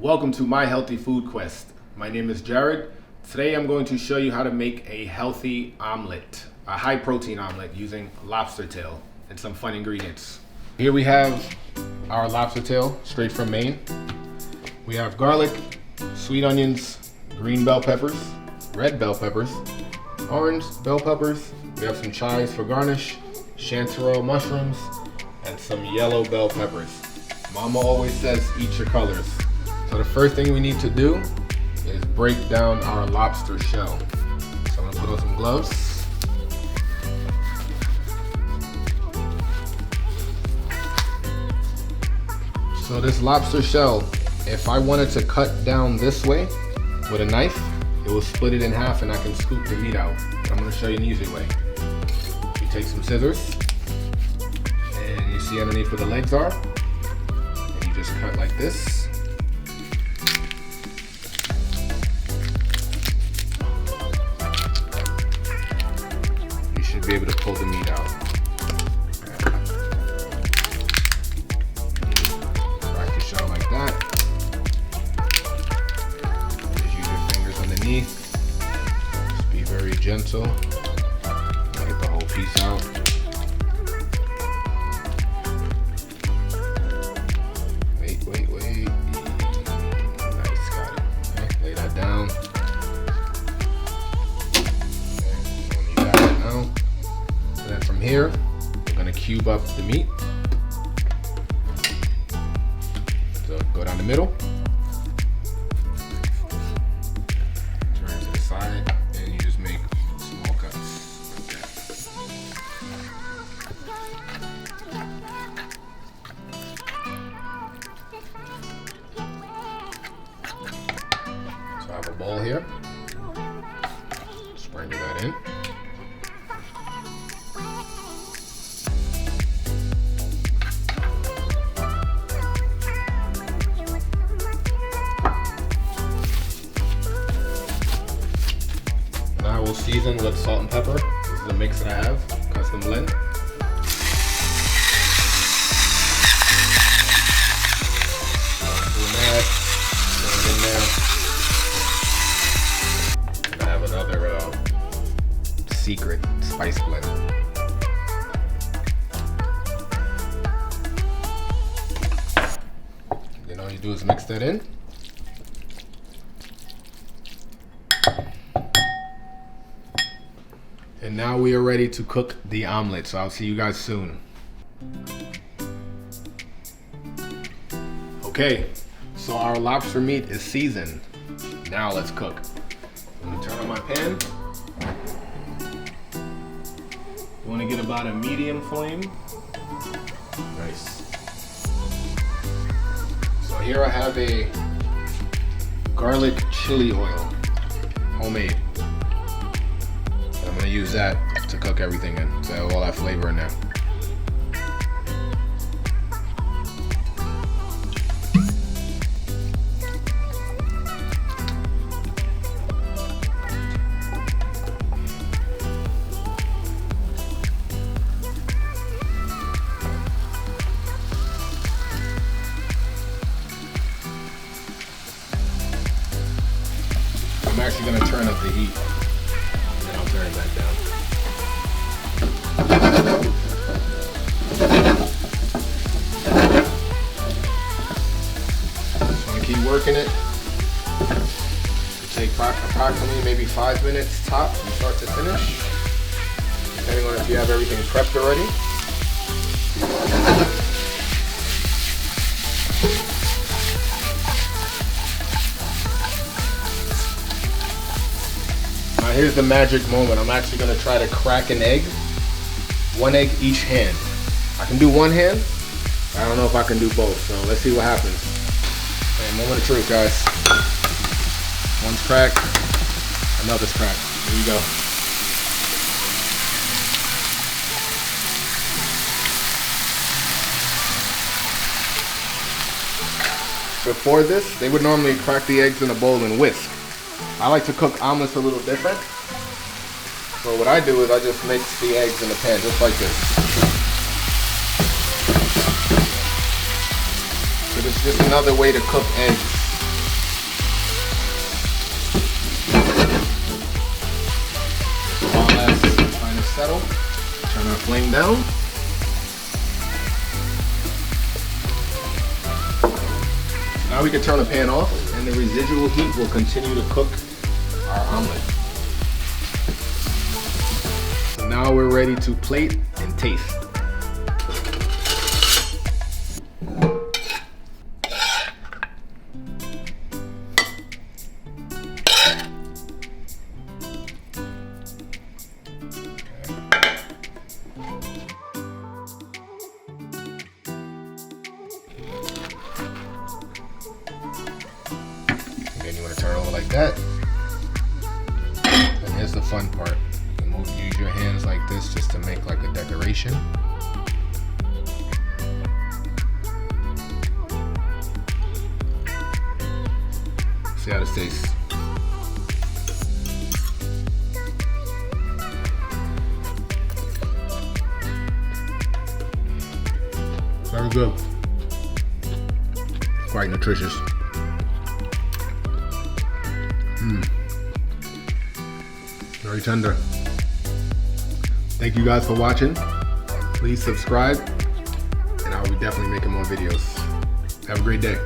Welcome to My Healthy Food Quest. My name is Jared. Today I'm going to show you how to make a healthy omelet, a high protein omelet using lobster tail and some fun ingredients. Here we have our lobster tail straight from Maine. We have garlic, sweet onions, green bell peppers, red bell peppers, orange bell peppers. We have some chives for garnish, chanterelle mushrooms, and some yellow bell peppers. Mama always says eat your colors. So the first thing we need to do is break down our lobster shell. So I'm gonna put on some gloves. So this lobster shell, if I wanted to cut down this way with a knife, it will split it in half and I can scoop the meat out. But I'm gonna show you an easy way. You take some scissors and you see underneath where the legs are, and you just cut like this. Be able to pull the meat out. Crack the shell like that. Just use your fingers underneath. Just be very gentle. Get the whole piece out. Wait. Nice, got it. Okay, lay that down. Here, we're going to cube up the meat. So go down the middle, turn to the side, and you just make small cuts like that. So I have a bowl here. Sprinkle that in. We'll season with salt and pepper. This is a mix that I have, custom blend. Doing that, throw it in there. And I have another secret spice blend. Then all you do is mix that in. And now we are ready to cook the omelet, so I'll see you guys soon. Okay, so our lobster meat is seasoned. Now let's cook. Let me turn on my pan. You want to get about a medium flame. Nice. So here I have a garlic chili oil, homemade. I'm gonna use that to cook everything in, so I have all that flavor in there. I'm actually gonna turn up the heat. I'll turn that down. Just want to keep working it. It'll take approximately maybe 5 minutes tops from start to finish, depending on if you have everything prepped already. Here's the magic moment. I'm actually gonna try to crack an egg. 1 egg each hand. I can do one hand. I don't know if I can do both, so let's see what happens. Okay, moment of truth, guys. One's cracked, another's cracked. Here we go. Before this, they would normally crack the eggs in a bowl and whisk. I like to cook omelets a little different. So what I do is I just mix the eggs in the pan, just like this. So this is just another way to cook eggs. settle. Turn our flame down. Now we can turn the pan off, and the residual heat will continue to cook our omelet. So now we're ready to plate and taste. Then you want to turn it over like that. And here's the fun part. You use your hands like this just to make like a decoration. See how this tastes. Very good. Quite nutritious. Very tender. Thank you guys for watching. Please subscribe, and I will be definitely making more videos. Have a great day.